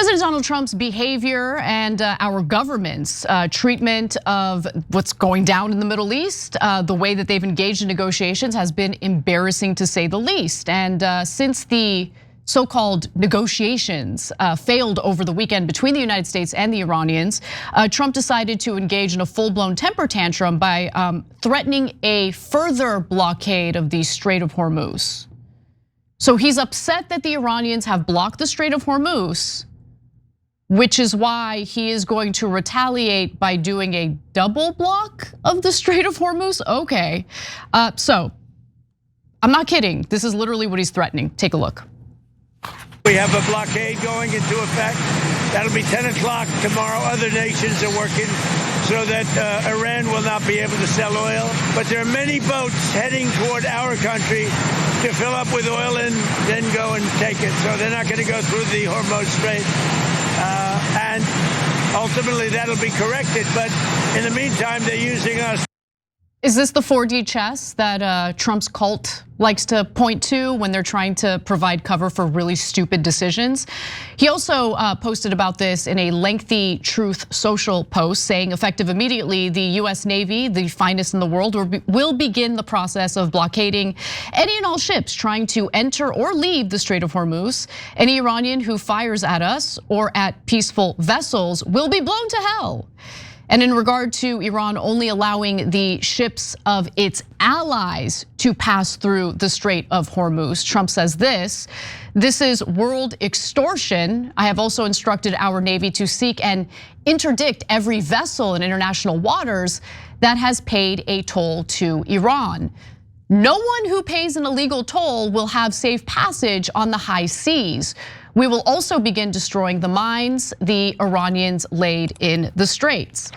President Donald Trump's behavior and our government's treatment of what's going down in the Middle East, the way that they've engaged in negotiations has been embarrassing to say the least. And since the so-called negotiations failed over the weekend between the United States and the Iranians, Trump decided to engage in a full-blown temper tantrum by threatening a further blockade of the Strait of Hormuz. So he's upset that the Iranians have blocked the Strait of Hormuz, which is why he is going to retaliate by doing a double block of the Strait of Hormuz. Okay, so I'm not kidding. This is literally what he's threatening. Take a look. We have a blockade going into effect. That'll be 10 o'clock tomorrow. Other nations are working so that Iran will not be able to sell oil. But there are many boats heading toward our country to fill up with oil and then go and take it. So they're not going to go through the Hormuz Strait. And ultimately that'll be corrected. But in the meantime, they're using us. Is this the 4D chess that Trump's cult likes to point to when they're trying to provide cover for really stupid decisions? He also posted about this in a lengthy Truth Social post, saying effective immediately, the US Navy, the finest in the world, will begin the process of blockading any and all ships trying to enter or leave the Strait of Hormuz. Any Iranian who fires at us or at peaceful vessels will be blown to hell. And in regard to Iran only allowing the ships of its allies to pass through the Strait of Hormuz, Trump says this is world extortion. I have also instructed our Navy to seek and interdict every vessel in international waters that has paid a toll to Iran. No one who pays an illegal toll will have safe passage on the high seas. We will also begin destroying the mines the Iranians laid in the straits.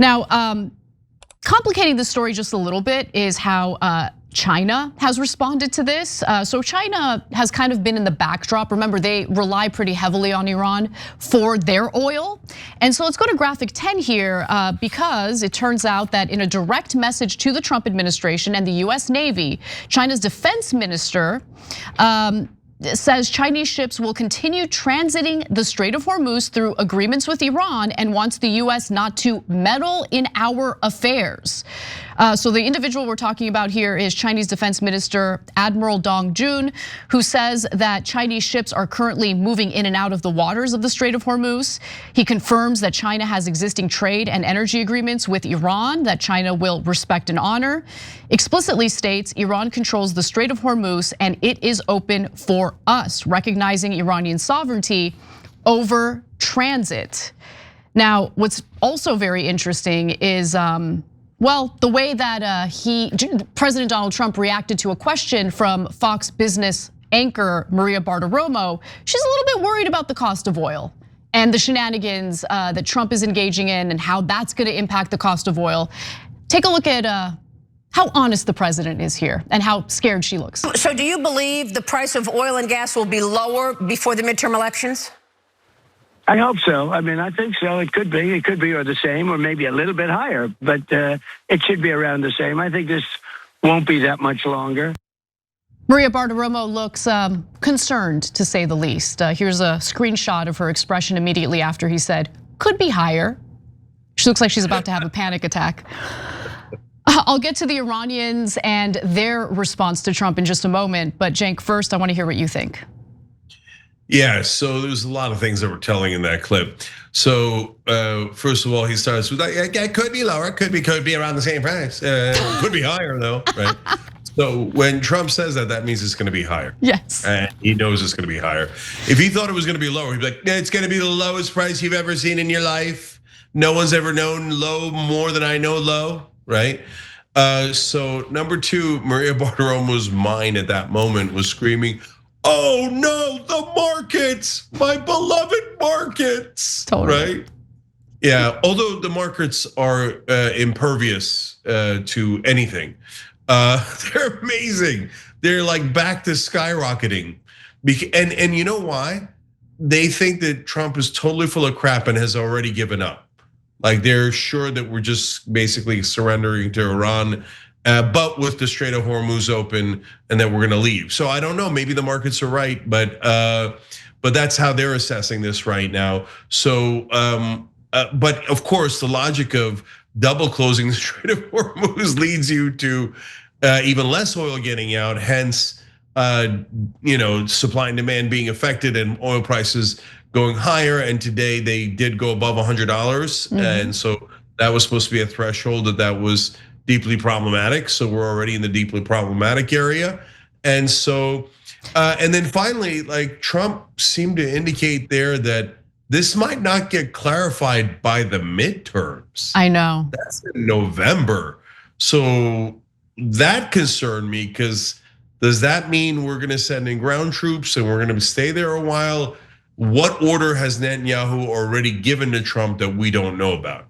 Now, complicating the story just a little bit is how China has responded to this. So China has kind of been in the backdrop. Remember, they rely pretty heavily on Iran for their oil. And so let's go to graphic 10 here because it turns out that in a direct message to the Trump administration and the US Navy, China's defense minister says Chinese ships will continue transiting the Strait of Hormuz through agreements with Iran and wants the US not to meddle in our affairs. So the individual we're talking about here is Chinese Defense Minister Admiral Dong Jun, who says that Chinese ships are currently moving in and out of the waters of the Strait of Hormuz. He confirms that China has existing trade and energy agreements with Iran that China will respect and honor. Explicitly states Iran controls the Strait of Hormuz and it is open for us, recognizing Iranian sovereignty over transit. Now, what's also very interesting is well, the way that President Donald Trump reacted to a question from Fox Business anchor Maria Bartiromo. She's a little bit worried about the cost of oil and the shenanigans that Trump is engaging in and how that's going to impact the cost of oil. Take a look at how honest the president is here and how scared she looks. So do you believe the price of oil and gas will be lower before the midterm elections? I hope so. I mean, I think so. It could be or the same, or maybe a little bit higher, but it should be around the same. I think this won't be that much longer. Maria Bartiromo looks concerned, to say the least. Here's a screenshot of her expression immediately after he said, could be higher. She looks like she's about to have a panic attack. I'll get to the Iranians and their response to Trump in just a moment, but Cenk, first, I want to hear what you think. Yeah, so there's a lot of things that we're telling in that clip. So first of all, he starts with, it could be lower, could be around the same price. Could be higher though, right? So when Trump says that, that means it's gonna be higher. Yes. And he knows it's gonna be higher. If he thought it was gonna be lower, he'd be like, it's gonna be the lowest price you've ever seen in your life. No one's ever known low more than I know low, right? So number two, Maria Bartiromo's mind at that moment was screaming, oh no, the markets, my beloved markets, totally. Right? Yeah, although the markets are impervious to anything. They're amazing. They're like back to skyrocketing. And you know why? They think that Trump is totally full of crap and has already given up. Like they're sure that we're just basically surrendering to Iran, but with the Strait of Hormuz open and that we're gonna leave. So I don't know, maybe the markets are right, but but that's how they're assessing this right now. So, but of course, the logic of double closing the Strait of Hormuz leads you to even less oil getting out. Hence, supply and demand being affected and oil prices going higher. And today they did go above $100, and so that was supposed to be a threshold that was deeply problematic. So we're already in the deeply problematic area, and so. And then finally, like Trump seemed to indicate there that this might not get clarified by the midterms. I know. That's in November. So that concerned me, because does that mean we're gonna send in ground troops and we're gonna stay there a while? What order has Netanyahu already given to Trump that we don't know about?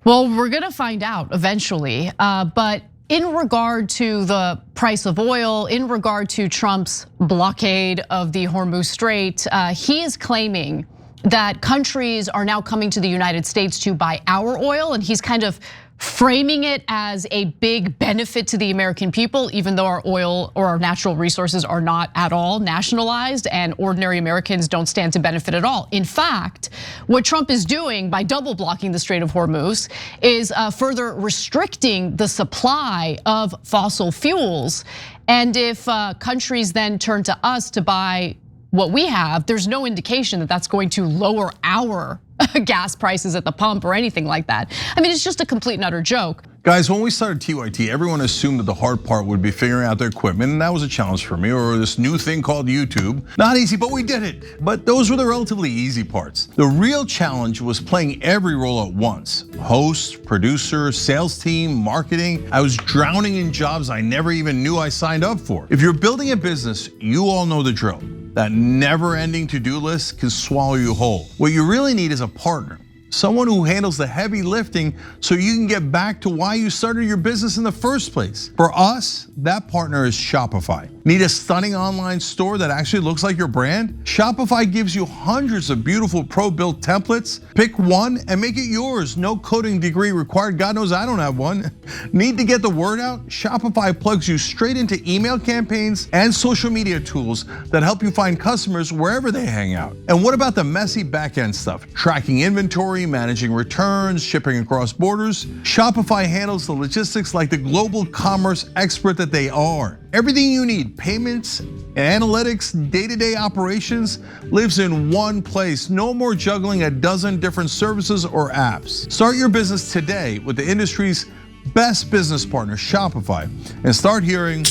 Well, we're gonna find out eventually, but in regard to the price of oil, in regard to Trump's blockade of the Hormuz Strait, he is claiming that countries are now coming to the United States to buy our oil, and he's kind of framing it as a big benefit to the American people, even though our oil or our natural resources are not at all nationalized and ordinary Americans don't stand to benefit at all. In fact, what Trump is doing by double blocking the Strait of Hormuz is further restricting the supply of fossil fuels. And if countries then turn to us to buy what we have, there's no indication that that's going to lower our gas prices at the pump or anything like that. I mean, it's just a complete and utter joke. Guys, when we started TYT, everyone assumed that the hard part would be figuring out their equipment, and that was a challenge for me, or this new thing called YouTube. Not easy, but we did it. But those were the relatively easy parts. The real challenge was playing every role at once. Host, producer, sales team, marketing. I was drowning in jobs I never even knew I signed up for. If you're building a business, you all know the drill. That never-ending to-do list can swallow you whole. What you really need is a partner. Someone who handles the heavy lifting so you can get back to why you started your business in the first place. For us, that partner is Shopify. Need a stunning online store that actually looks like your brand? Shopify gives you hundreds of beautiful pro-built templates. Pick one and make it yours. No coding degree required. God knows I don't have one. Need to get the word out? Shopify plugs you straight into email campaigns and social media tools that help you find customers wherever they hang out. And what about the messy back-end stuff? Tracking inventory, managing returns, shipping across borders. Shopify handles the logistics like the global commerce expert that they are. Everything you need, payments, analytics, day-to-day operations, lives in one place. No more juggling a dozen different services or apps. Start your business today with the industry's best business partner, Shopify, and start hearing.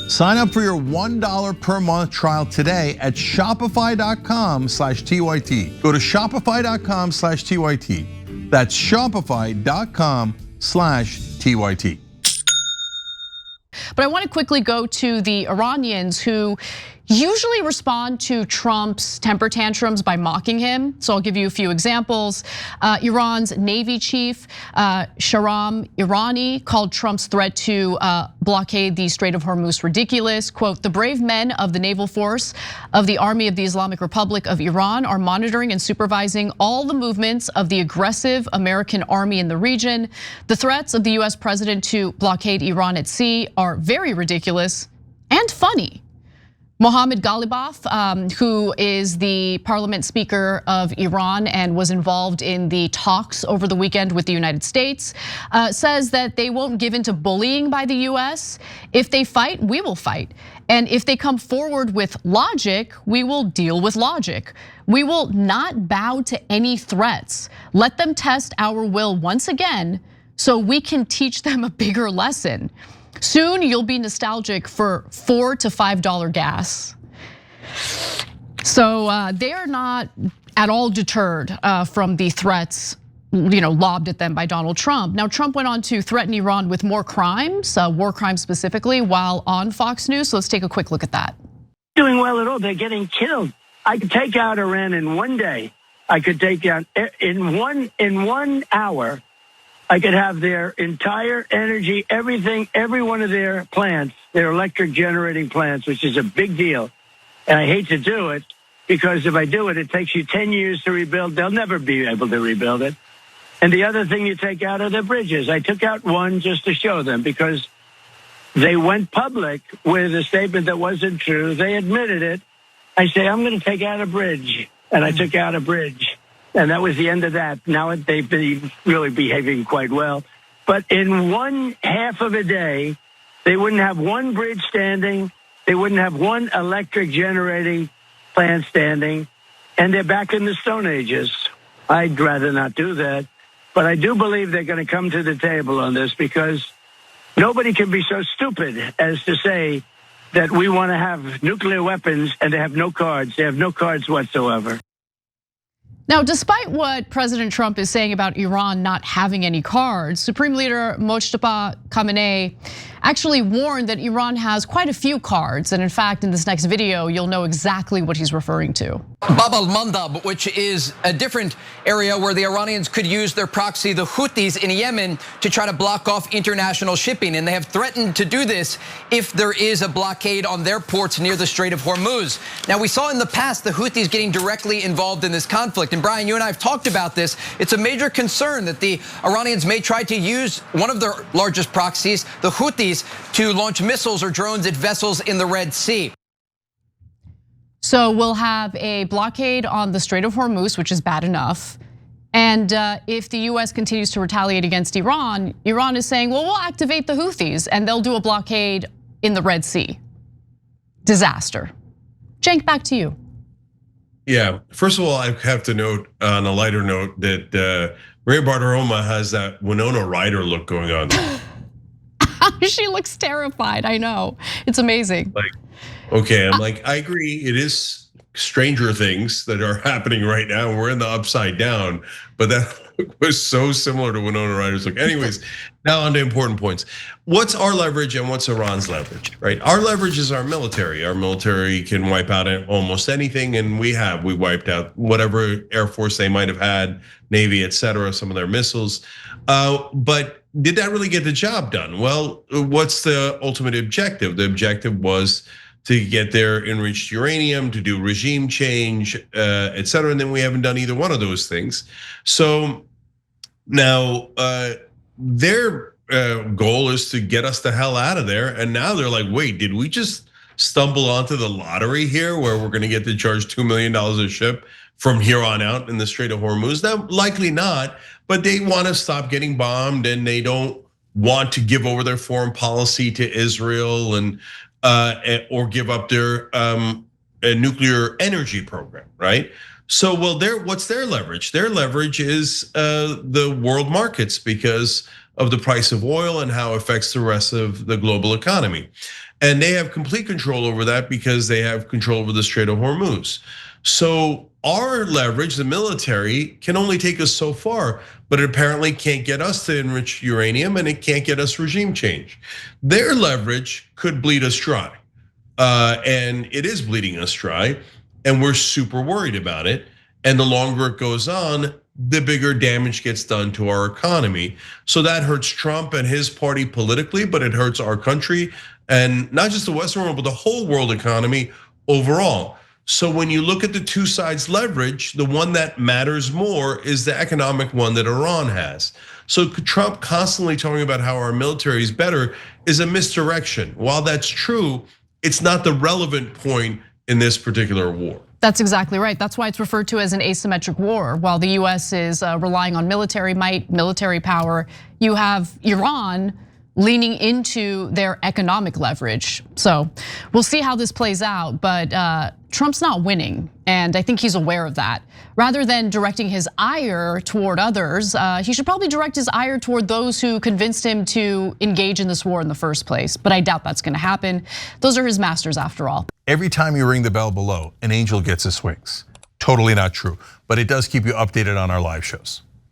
Sign up for your $1 per month trial today at shopify.com/TYT. Go to shopify.com/TYT. That's shopify.com/TYT. But I want to quickly go to the Iranians, who usually respond to Trump's temper tantrums by mocking him. So I'll give you a few examples. Iran's Navy chief, Shahram Irani, called Trump's threat to blockade the Strait of Hormuz ridiculous. Quote, "The brave men of the naval force of the Army of the Islamic Republic of Iran are monitoring and supervising all the movements of the aggressive American army in the region. The threats of the US president to blockade Iran at sea are very ridiculous and funny." Mohammad Ghalibaf, who is the parliament speaker of Iran and was involved in the talks over the weekend with the United States, says that they won't give in to bullying by the US. If they fight, we will fight. And if they come forward with logic, we will deal with logic. We will not bow to any threats. Let them test our will once again so we can teach them a bigger lesson. Soon you'll be nostalgic for $4 to $5 gas. So they are not at all deterred from the threats, lobbed at them by Donald Trump. Now, Trump went on to threaten Iran with more crimes, war crimes specifically, while on Fox News. So let's take a quick look at that. Doing well at all. They're getting killed. I could take out Iran in one day. I could take down in 1 hour. I could have their entire energy, everything, every one of their plants, their electric generating plants, which is a big deal. And I hate to do it because if I do it, it takes you 10 years to rebuild. They'll never be able to rebuild it. And the other thing you take out are the bridges. I took out one just to show them because they went public with a statement that wasn't true. They admitted it. I say, I'm going to take out a bridge. And I took out a bridge. And that was the end of that. Now they've been really behaving quite well. But in one half of a day, they wouldn't have one bridge standing. They wouldn't have one electric generating plant standing. And they're back in the Stone Ages. I'd rather not do that. But I do believe they're going to come to the table on this, because nobody can be so stupid as to say that we want to have nuclear weapons and they have no cards. They have no cards whatsoever. Now, despite what President Trump is saying about Iran not having any cards, Supreme Leader Mojtaba Khamenei actually warned that Iran has quite a few cards. And in fact, in this next video, you'll know exactly what he's referring to. Bab al-Mandab, which is a different area where the Iranians could use their proxy, the Houthis in Yemen, to try to block off international shipping. And they have threatened to do this if there is a blockade on their ports near the Strait of Hormuz. Now, we saw in the past the Houthis getting directly involved in this conflict. And Brian, you and I have talked about this. It's a major concern that the Iranians may try to use one of their largest proxies, the Houthis, to launch missiles or drones at vessels in the Red Sea. So we'll have a blockade on the Strait of Hormuz, which is bad enough. And if the US continues to retaliate against Iran, Iran is saying, well, we'll activate the Houthis and they'll do a blockade in the Red Sea. Disaster. Cenk, back to you. Yeah, first of all, I have to note on a lighter note that Maria Bartiromo has that Winona Ryder look going on. She looks terrified, I know. It's amazing. Like, okay, I'm like, I agree, it is stranger things that are happening right now. We're in the upside down, but that was so similar to Winona Ryder's look. Anyways, now on to important points. What's our leverage and what's Iran's leverage, right? Our leverage is our military. Our military can wipe out almost anything, and we wiped out whatever Air Force they might have had, Navy, etc., some of their missiles. But did that really get the job done? Well, what's the ultimate objective? The objective was to get their enriched uranium, to do regime change, etc. And then we haven't done either one of those things. So now their goal is to get us the hell out of there. And now they're like, wait, did we just stumble onto the lottery here where we're gonna get to charge $2 million a ship from here on out in the Strait of Hormuz? Now, likely not, but they want to stop getting bombed and they don't want to give over their foreign policy to Israel and or give up their nuclear energy program, right? So, well, what's their leverage? Their leverage is the world markets because of the price of oil and how it affects the rest of the global economy. And they have complete control over that because they have control over the Strait of Hormuz. So our leverage, the military, can only take us so far, but it apparently can't get us to enrich uranium and it can't get us regime change. Their leverage could bleed us dry, and it is bleeding us dry, and we're super worried about it. And the longer it goes on, the bigger damage gets done to our economy. So that hurts Trump and his party politically, but it hurts our country, and not just the Western world, but the whole world economy overall. So when you look at the two sides' leverage, the one that matters more is the economic one that Iran has. So Trump constantly talking about how our military is better is a misdirection. While that's true, it's not the relevant point in this particular war. That's exactly right. That's why it's referred to as an asymmetric war. While the US is relying on military might, military power, you have Iran leaning into their economic leverage. So we'll see how this plays out, but Trump's not winning, and I think he's aware of that. Rather than directing his ire toward others, he should probably direct his ire toward those who convinced him to engage in this war in the first place. But I doubt that's gonna happen. Those are his masters after all. Every time you ring the bell below, an angel gets his wings. Totally not true, but it does keep you updated on our live shows.